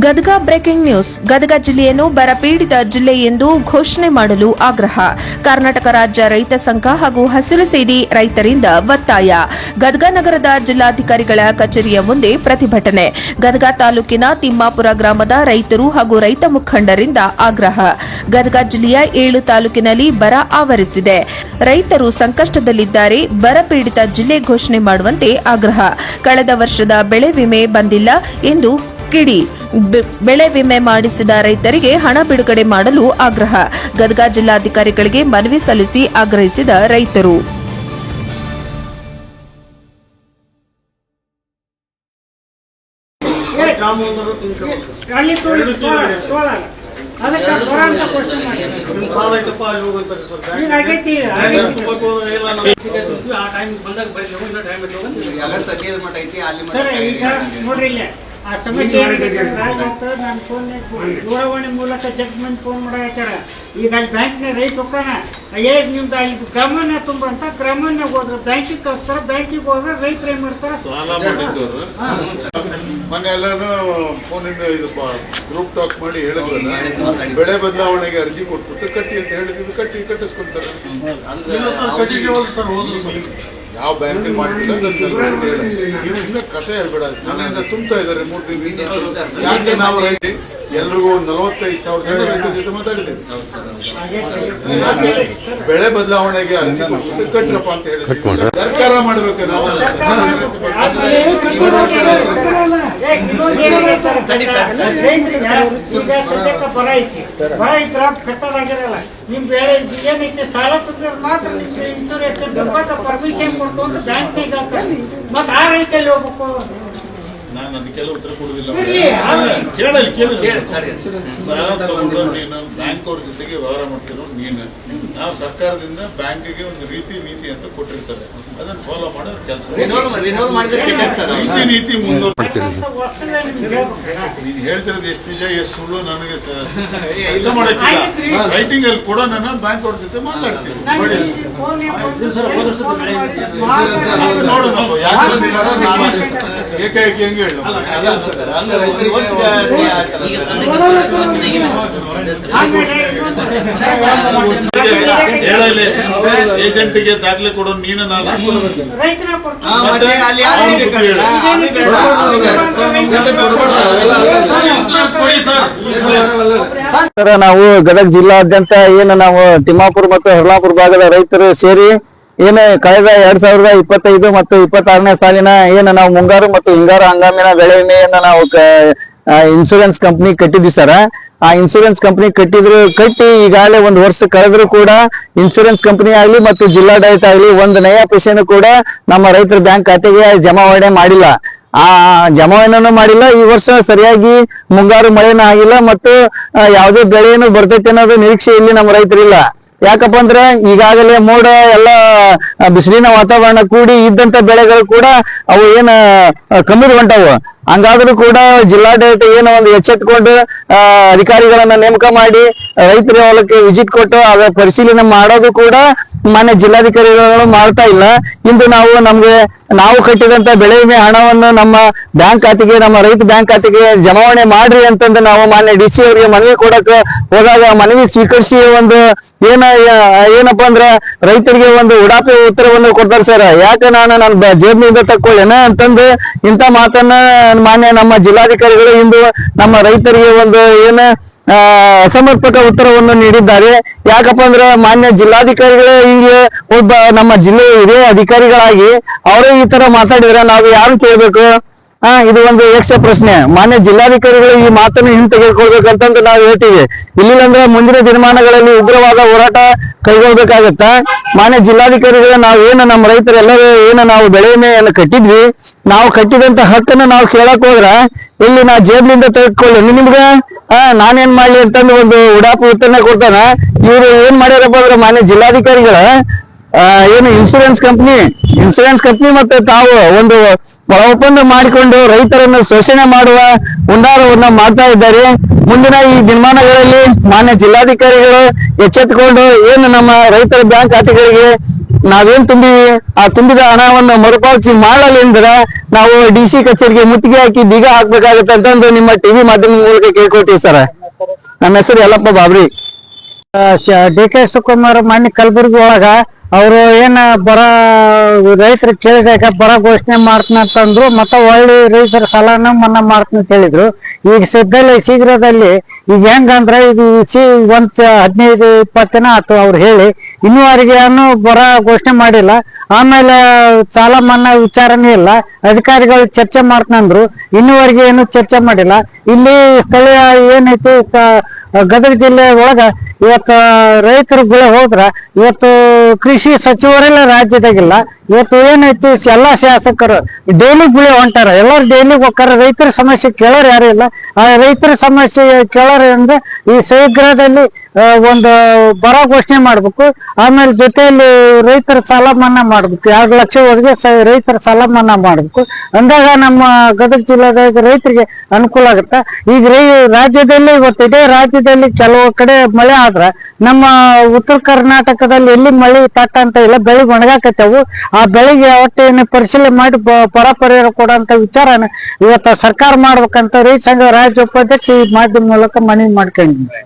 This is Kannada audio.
Gadag breaking news. ಗದಗ ಜಿಲ್ಲೆಯನ್ನು ಬರಪೀಡಿತ ಜಿಲ್ಲೆ ಎಂದು ಘೋಷಣೆ ಮಾಡಲು ಆಗ್ರಹ. ಕರ್ನಾಟಕ ರಾಜ್ಯ ರೈತ ಸಂಘ ಹಾಗೂ ಹಸಿರು ಸೇನೆ ರೈತರಿಂದ ಒತ್ತಾಯ. ಗದಗ ನಗರದ ಜಿಲ್ಲಾಧಿಕಾರಿಗಳ ಕಚೇರಿಯ ಮುಂದೆ ಪ್ರತಿಭಟನೆ. ಗದಗ ತಾಲೂಕಿನ ತಿಮ್ಮಾಪುರ ಗ್ರಾಮದ ರೈತರು ಹಾಗೂ ರೈತ ಮುಖಂಡರಿಂದ ಆಗ್ರಹ. ಗದಗ ಜಿಲ್ಲೆಯ 7 ತಾಲೂಕಿನಲ್ಲಿ ಬರ ಆವರಿಸಿದೆ. ರೈತರು ಸಂಕಷ್ಟದಲ್ಲಿದ್ದಾರೆ. ಬರಪೀಡಿತ ಜಿಲ್ಲೆ ಘೋಷಣೆ ಮಾಡುವಂತೆ ಆಗ್ರಹ. ಕಳೆದ ವರ್ಷದ ಬೆಳೆ ವಿಮೆ ಬಂದಿಲ್ಲ ಎಂದು ಕಿಡಿ. ಬೆಳೆ ವಿಮೆ ಮಾಡಿಸಿದ ರೈತರಿಗೆ ಹಣ ಬಿಡುಗಡೆ ಮಾಡಲು ಆಗ್ರಹ. ಗದಗ ಜಿಲ್ಲಾಧಿಕಾರಿಗಳಿಗೆ ಮನವಿ ಸಲ್ಲಿಸಿ ಆಗ್ರಹಿಸಿದ ರೈತರು. ಆ ಸಮಸ್ಯೆ ನಾನು ಫೋನ್ ದೂರವಾಣಿ ಮೂಲಕ ಜಡ್ಜ್ಮೆಂಟ್ ಫೋನ್ ಮಾಡಾಕ್ಯಾರ. ಈಗ ಅಲ್ಲಿ ಬ್ಯಾಂಕ್ನ ರೈತ ಹೋಗ್ತಾನ, ನಿಮ್ದು ಅಲ್ಲಿ ಗ್ರಾಮಣ್ಯ ತುಂಬ ಅಂತ ಗ್ರಾಮಣ್ಯಾಗ ಹೋದ್ರೆ ಬ್ಯಾಂಕಿಗೆ ಕಳಿಸ್ತಾರ. ಬ್ಯಾಂಕಿಗೆ ಹೋದ್ರೆ ರೈತರು ಏನ್ ಮಾಡ್ತಾರ, ಸಾಲ ಮಾಡಿದ್ದವರು ಮೊನ್ನೆ ಎಲ್ಲಾನು ಫೋನಿಂದ ಇದು ಗ್ರೂಪ್ ಟಾಕ್ ಮಾಡಿ ಹೇಳಿದ್ರಲ್ಲ, ಬೆಳೆ ಬದಲಾವಣೆಗೆ ಅರ್ಜಿ ಕೊಟ್ಬಿಟ್ಟು ಕಟ್ಟಿ ಅಂತ ಹೇಳಿದ್ವಿ. ಕಟ್ಟಿಸ್ಕೊಳ್ತಾರೆ. ಯಾವ ಬ್ಯಾಂಕ್ ಮಾಡ್ತಿಲ್ಲ ಸುಮ್ಮನೆ ಕಥೆ ಹೇಳ್ಬೇಡ. ನನ್ನಿಂದ ತುಂಬ್ತಾ ಇದ್ದಾರೆ 3 ದಿನದಿಂದ. ಯಾಕೆ ನಾವು ರೈತ ಎಲ್ರಿಗೂ 45,000 ಜನ ರೈತರ ಜೊತೆ ಮಾತಾಡಿದ್ದೇವೆ. ಬೆಳೆ ಬದಲಾವಣೆಗೆ ಅರ್ಜಿ ಕೊಟ್ಟು ಕಟ್ರಪ್ಪ ಅಂತ ಹೇಳಿದ್ವಿ. ಸರ್ಕಾರ ಮಾಡ್ಬೇಕು. ನಾವು ಬರ ಐತಿ, ಬರ ಇದ್ರ ಕಟ್ಟೋದಾಗಿರಲ್ಲ. ನಿಮ್ ಬೆಳೆ ಏನೈತಿ ಸಾಲ ತಂದ್ರೆ ಮಾತ್ರ ಇನ್ಶೂರೆನ್ಸ್ ಪರ್ಮಿಷನ್ ಕೊಡ್ತು ಅಂತ ಬ್ಯಾಂಕ್ನಾಗ ಹೇಳ್ತಾರೆ. ಮತ್ ಆ ರೈತಲ್ಲಿ ಹೋಗ್ಬೇಕು. ನಾನು ಅದಕ್ಕೆಲ್ಲ ಉತ್ತರ ಕೊಡುದಿಲ್ಲ. ಸಾಲ ತಗೊಂಡು ನೀನು ಬ್ಯಾಂಕ್ ಅವ್ರ ಜೊತೆಗೆ ವ್ಯವಹಾರ ಮಾಡ್ತಿರೋ ನೀನು. ನಾವು ಸರ್ಕಾರದಿಂದ ಬ್ಯಾಂಕಿಗೆ ಒಂದು ನೀತಿ ಅಂತ ಕೊಟ್ಟಿರ್ತಾರೆ, ಅದನ್ನ ಫಾಲೋ ಮಾಡೋದು ಕೆಲಸ. ನೀತಿ ಮುಂದುವರ್ತೀನಿ. ನೀನ್ ಹೇಳ್ತಿರೋದು ಎಷ್ಟು ನಿಜ ಎಷ್ಟು ಸುಳ್ಳು ನನಗೆ ಅರ್ಥ ಮಾಡಕ್ಕಿಲ್ಲ. ರೈಟಿಂಗ್ ಅಲ್ಲಿ ಕೂಡ ನಾನು ಬ್ಯಾಂಕ್ ಅವ್ರ ಜೊತೆ ಮಾತಾಡ್ತೀನಿ. ನೋಡೋಣ ಏಕಾಏಕಿ ಹೆಂಗೆ ಹೇಳ. ಹೇಳಲಿ ಏಜೆಂಟ್ಗೆ ದಾಖಲೆ ಕೊಡೋ ನೀನು ನಾನು. ನಾವು ಗದಗ ಜಿಲ್ಲಾದ್ಯಂತ ಏನು ನಾವು ತಿಮ್ಮಾಪುರ ಮತ್ತು ಹರ್ಲಾಪುರ ಭಾಗದ ರೈತರು ಸೇರಿ ಏನು ಕಳೆದ 2025 ಮತ್ತು 26ನೇ ಸಾಲಿನ ಏನು ನಾವು ಮುಂಗಾರು ಮತ್ತು ಹಿಂಗಾರು ಹಂಗಾಮಿನ ಬೆಳೆ ವಿಮೆಯನ್ನ ನಾವು ಇನ್ಶೂರೆನ್ಸ್ ಕಂಪನಿ ಕಟ್ಟಿದ್ವಿ ಸರ್. ಆ ಇನ್ಶೂರೆನ್ಸ್ ಕಂಪನಿ ಕಟ್ಟಿ ಈಗಾಗಲೇ 1 ವರ್ಷ ಕಳೆದ್ರು ಕೂಡ ಇನ್ಶೂರೆನ್ಸ್ ಕಂಪನಿ ಆಗ್ಲಿ ಮತ್ತು ಜಿಲ್ಲಾಡಳಿತ ಆಗ್ಲಿ 1 ನಯ ಪೈಸೆನೂ ಕೂಡ ನಮ್ಮ ರೈತರ ಬ್ಯಾಂಕ್ ಖಾತೆಗೆ ಜಮಾವಣೆ ಮಾಡಿಲ್ಲ. ಆ ಜಮಾವಣೆನೂ ಮಾಡಿಲ್ಲ. ಈ ವರ್ಷ ಸರಿಯಾಗಿ ಮುಂಗಾರು ಮಳೆನೂ ಆಗಿಲ್ಲ ಮತ್ತು ಯಾವುದೇ ಬೆಳೆಯನ್ನು ಬರ್ತೈತೆ ಅನ್ನೋದು ನಿರೀಕ್ಷೆಯಲ್ಲಿ ನಮ್ಮ ರೈತರಿಲ್ಲ. ಯಾಕಪ್ಪ ಅಂದ್ರೆ ಈಗಾಗಲೇ ಮೋಡ ಎಲ್ಲ ಬಿಸಿಲಿನ ವಾತಾವರಣ ಕೂಡಿ ಇದ್ದಂತ ಬೆಳೆಗಳು ಕೂಡ ಅವು ಏನ ಕಮ್ಮಿ ಹೊಂಟವು. ಹಂಗಾದ್ರೂ ಕೂಡ ಜಿಲ್ಲಾಡಳಿತ ಏನೋ ಒಂದು ಎಚ್ಚೆತ್ಕೊಂಡು ಅಧಿಕಾರಿಗಳನ್ನ ನೇಮಕ ಮಾಡಿ ರೈತರ ಹೊಲಕ್ಕೆ ವಿಸಿಟ್ ಕೊಟ್ಟು ಅದರ ಪರಿಶೀಲನೆ ಮಾಡೋದು ಕೂಡ ಮಾನ್ಯ ಜಿಲ್ಲಾಧಿಕಾರಿಗಳು ಮಾಡ್ತಾ ಇಲ್ಲ. ಇಂದು ನಾವು ಕಟ್ಟಿದಂತ ಬೆಳೆ ವಿಮೆ ಹಣವನ್ನು ನಮ್ಮ ಬ್ಯಾಂಕ್ ಖಾತೆಗೆ, ನಮ್ಮ ರೈತ ಬ್ಯಾಂಕ್ ಖಾತೆಗೆ ಜಮಾವಣೆ ಮಾಡ್ರಿ ಅಂತಂದು ನಾವು ಮಾನ್ಯ DC ಅವರಿಗೆ ಮನವಿ ಕೊಡಕ್ ಹೋದಾಗ ಮನವಿ ಸ್ವೀಕರಿಸಿ ಒಂದು ಏನಪ್ಪಾ ಅಂದ್ರ ರೈತರಿಗೆ ಒಂದು ಉಡಾಪಿ ಉತ್ತರವನ್ನು ಕೊಡ್ತಾರೆ ಸರ್. ಯಾಕೆ ನನ್ನ ಜೇಬಿನಿಂದ ತಕ್ಕೊಳ್ಳೇನ ಅಂತಂದು ಇಂಥ ಮಾತನ್ನ ಮಾನ್ಯ ನಮ್ಮ ಜಿಲ್ಲಾಧಿಕಾರಿಗಳು ಇಂದು ನಮ್ಮ ರೈತರಿಗೆ ಒಂದು ಅಸಮರ್ಪಕ ಉತ್ತರವನ್ನು ನೀಡಿದ್ದಾರೆ. ಯಾಕಪ್ಪ ಅಂದ್ರೆ ಮಾನ್ಯ ಜಿಲ್ಲಾಧಿಕಾರಿಗಳೇ ಹೀಗೆ ಒಬ್ಬ ನಮ್ಮ ಜಿಲ್ಲೆ ಹಿರಿಯ ಅಧಿಕಾರಿಗಳಾಗಿ ಅವರೇ ಈ ತರ ಮಾತಾಡಿದ್ರೆ ನಾವು ಯಾರು ಕೇಳ್ಬೇಕು? ಇದು ಒಂದು ಯಕ್ಷ ಪ್ರಶ್ನೆ. ಮಾನ್ಯ ಜಿಲ್ಲಾಧಿಕಾರಿಗಳು ಈ ಮಾತನ್ನು ಹಿಂತೆಗೆದುಕೊಳ್ಬೇಕಂತಂದು ನಾವು ಹೇಳ್ತೀವಿ. ಇಲ್ಲಿಲ್ಲಂದ್ರೆ ಮುಂದಿನ ದಿನಮಾನಗಳಲ್ಲಿ ಉಗ್ರವಾದ ಹೋರಾಟ ಕೈಗೊಳ್ಬೇಕಾಗತ್ತ. ಮಾನ್ಯ ಜಿಲ್ಲಾಧಿಕಾರಿಗಳು ನಮ್ಮ ರೈತರೆಲ್ಲರೂ ನಾವು ಬೆಳೆ ವಿಮೆಯನ್ನು ಕಟ್ಟಿದ್ವಿ, ನಾವು ಕಟ್ಟಿದಂತ ಹಕ್ಕನ್ನು ನಾವು ಕೇಳಕ್ ಹೋದ್ರ ಇಲ್ಲಿ ನಾ ಜೇಬ್ಲಿಂದ ತೆಗೆದುಕೊಳ್ಳಿ ನಿಮ್ಗೆ ನಾನೇನ್ ಮಾಡ್ಲಿ ಅಂತಂದು ಒಂದು ಉಡಾಪು ಉತ್ತರನ ಕೊಡ್ತಾನ. ಇವ್ರು ಏನ್ ಮಾಡ್ಯಾರಪ್ಪ ಅಂದ್ರೆ ಮಾನ್ಯ ಜಿಲ್ಲಾಧಿಕಾರಿಗಳ ಇನ್ಶೂರೆನ್ಸ್ ಕಂಪ್ನಿ ಮತ್ತೆ ತಾವು ಒಂದು ಒಪ್ಪಂದ ಮಾಡಿಕೊಂಡು ರೈತರನ್ನು ಶೋಷಣೆ ಮಾಡುವ ಹುನ್ನಾರವನ್ನ ಮಾಡ್ತಾ ಇದ್ದಾರೆ. ಮುಂದಿನ ಈ ದಿನಮಾನಗಳಲ್ಲಿ ಮಾನ್ಯ ಜಿಲ್ಲಾಧಿಕಾರಿಗಳು ಎಚ್ಚೆತ್ತುಕೊಂಡು ನಮ್ಮ ರೈತರ ಬ್ಯಾಂಕ್ ಖಾತೆಗಳಿಗೆ ನಾವೇನ್ ತುಂಬಿವಿ ಆ ತುಂಬಿದ ಹಣವನ್ನು ಮರುಪಾವತಿ ಮಾಡಲಿಂದ್ರ ನಾವು DC ಕಚೇರಿಗೆ ಮುತ್ತಿಗೆ ಹಾಕಿ ಬೀಗ ಹಾಕ್ಬೇಕಾಗತ್ತೆ ಅಂತಂದು ನಿಮ್ಮ ಟಿವಿ ಮಾಧ್ಯಮ ಮೂಲಕ ಕೇಳ್ಕೊತೀವಿ ಸರ್. ನನ್ನ ಹೆಸರು ಯಲ್ಲಪ್ಪ ಬಾಬ್ರಿ. DK ಶಿವಕುಮಾರ್ ಮೊನ್ನೆ ಕಲಬುರಗಿ ಒಳಗ ಅವರು ಏನ ಬರ ರೈತರು ಕೇಳಿದಾಗ ಬರ ಘೋಷಣೆ ಮಾಡ್ತಂತಂದ್ರು, ಮತ್ತೆ ಒಳ್ಳೆ ರೈತರ ಸಾಲನ ಮನ್ನಾ ಮಾಡ್ತೀನಿ ಅಂತ ಹೇಳಿದ್ರು. ಈಗ ಶೀಘ್ರದಲ್ಲಿ ಈಗ ಹೆಂಗಂದ್ರೆ ಇದು ಒಂದ್ 15-20 ದಿನ ಆಯ್ತು ಅವ್ರು ಹೇಳಿ, ಇನ್ನೂವರೆಗೆ ಬರ ಘೋಷಣೆ ಮಾಡಿಲ್ಲ. ಆಮೇಲೆ ಸಾಲ ಮನ್ನಾ ವಿಚಾರನೇ ಇಲ್ಲ, ಅಧಿಕಾರಿಗಳು ಚರ್ಚೆ ಮಾಡ್ತಂದ್ರು, ಇನ್ನೂವರೆಗೆ ಏನು ಚರ್ಚೆ ಮಾಡಿಲ್ಲ. ಇಲ್ಲಿ ಸ್ಥಳೀಯ ಏನೈತಿ ಗದಗ ಜಿಲ್ಲೆ ಒಳಗ ಇವತ್ತು ರೈತರು ಗುಳೆ ಹೋದ್ರ ಇವತ್ತು ಕೃಷಿ ಸಚಿವರೆಲ್ಲ ರಾಜ್ಯದಾಗಿಲ್ಲ. ಇವತ್ತು ಏನೈತಿ ಎಲ್ಲಾ ಶಾಸಕರು ಡೈಲಿ ಗುಳೆ ಹೊಂಟಾರ, ಎಲ್ಲರೂ ಡೈಲಿ ಹೋಗ್ತಾರ. ರೈತರ ಸಮಸ್ಯೆ ಕೇಳೋರು ಯಾರು ಇಲ್ಲ. ಆ ರೈತರ ಸಮಸ್ಯೆ ಕೇಳೋರು ಅಂದ್ರೆ ಈ ಶೀಘ್ರದಲ್ಲಿ ಒಂದು ಬರ ಘೋಷಣೆ ಮಾಡ್ಬೇಕು. ಆಮೇಲೆ ಜೊತೆಯಲ್ಲಿ ರೈತರ ಸಾಲ ಮನ್ನಾ ಮಾಡ್ಬೇಕು, 2 ಲಕ್ಷವರೆಗೆ ರೈತರ ಸಾಲ ಮನ್ನಾ ಮಾಡ್ಬೇಕು. ಅಂದಾಗ ನಮ್ಮ ಗದಗ ಜಿಲ್ಲೆದಾಗ ರೈತರಿಗೆ ಅನುಕೂಲ ಆಗುತ್ತೆ. ಈಗ ರಾಜ್ಯದಲ್ಲಿ ಇವತ್ತು ಇಡೀ ರಾಜ್ಯದಲ್ಲಿ ಕೆಲವು ಕಡೆ ಮಳೆ ಆದ್ರ ನಮ್ಮ ಉತ್ತರ ಕರ್ನಾಟಕದಲ್ಲಿ ಎಲ್ಲಿ ಮಳೆ ತಟ್ಟ ಅಂತ ಇಲ್ಲ, ಬೆಳೆ ಒಣಗಾಕತ್ತವು. ಆ ಬೆಳೆಗೆ ಒಟ್ಟೇನು ಪರಿಶೀಲನೆ ಮಾಡಿ ಬರ ಪರಿಹಾರ ಕೊಡುವಂತ ವಿಚಾರನ ಇವತ್ತು ಸರ್ಕಾರ ಮಾಡ್ಬೇಕಂತ ರೈತ ಸಂಘ ರಾಜ್ಯ ಉಪಾಧ್ಯಕ್ಷ ಈ ಮಾಧ್ಯಮ ಮೂಲಕ ಮನವಿ ಮಾಡ್ಕೊಂಡಿದ್ವಿ.